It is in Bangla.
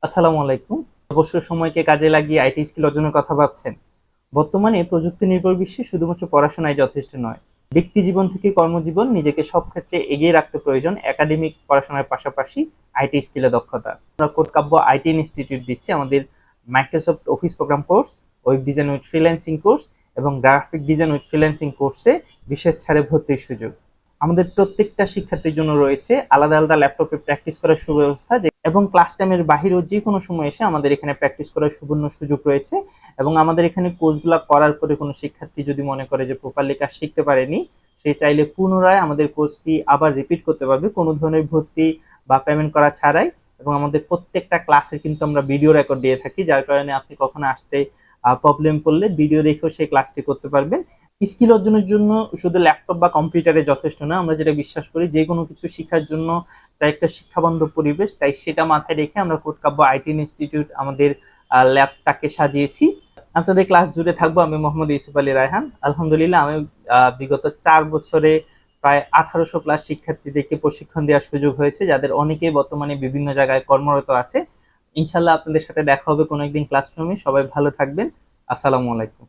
আসসালামু আলাইকুম। অবসর সময়কে কাজে লাগিয়ে আইটি স্কিল অর্জনের কথা ভাবছেন? বর্তমানে প্রযুক্তি নির্ভর বিশ্বে শুধুমাত্র পড়াশোনাই যথেষ্ট নয়। ব্যক্তি জীবন থেকে কর্মজীবন নিজেকে সব ক্ষেত্রে এগিয়ে রাখতে প্রয়োজন একাডেমিক পড়াশোনার পাশাপাশি আইটি স্কিলে দক্ষতা। আমরা কোটকাব্য আইটি ইনস্টিটিউট দিচ্ছি আমাদের Microsoft office program course, web design with freelancing course এবং গ্রাফিক ডিজাইন উইথ ফ্রিল্যান্সিং কোর্সে বিশেষ ছাড়ে ভর্তির সুযোগ। আমাদের প্রত্যেকটা শিক্ষার্থীর জন্য রয়েছে আলাদা আলাদা ল্যাপটপে প্র্যাকটিস করার সুব্যবস্থা এবং ক্লাস টাইমের বাহিরেও যে কোনো সময় এসে আমাদের এখানে প্র্যাকটিস করার সুবর্ণ সুযোগ রয়েছে। এবং আমাদের এখানে কোর্সগুলো করার পরে কোনো শিক্ষার্থী যদি মনে করে যে প্রপারলি কাজ শিখতে পারেনি, সে চাইলে পুনরায় আমাদের কোর্সটি আবার রিপিট করতে পারবে কোনো ধরনের ভর্তি বা পেমেন্ট করা ছাড়াই। এবং আমাদের প্রত্যেকটা ক্লাসে কিন্তু আমরা ভিডিও রেকর্ড দিয়ে থাকি, যার কারণে আপনি কখনো আসতে প্রবলেম পড়লে ভিডিও দেখেও সেই ক্লাসটি করতে পারবেন। স্কিল অর্জনের জন্য শুধু ল্যাপটপ বা কম্পিউটারে যথেষ্ট না, আমরা যেটা বিশ্বাস করি যে কোনো কিছু শেখার জন্য চাই একটা শিক্ষাবান্ধব পরিবেশ। তাই সেটা মাথায় রেখে আমরা কোটকাব্য আইটি ইনস্টিটিউট আমাদের ল্যাবটাকে সাজিয়েছি। আপনাদের ক্লাস জুড়ে থাকবো আমি মোহাম্মদ ইউসুফ আলী রায়হান। আলহামদুলিল্লাহ আমি বিগত 4 বছরে প্রায় 1800+ শিক্ষার্থীদেরকে প্রশিক্ষণ দেওয়ার সুযোগ হয়েছে, যাদের অনেকেই বর্তমানে বিভিন্ন জায়গায় কর্মরত আছে। ইনশাল্লাহ আপনাদের সাথে দেখা হবে কোনো একদিন ক্লাসরুমে। সবাই ভালো থাকবেন। আসসালামু আলাইকুম।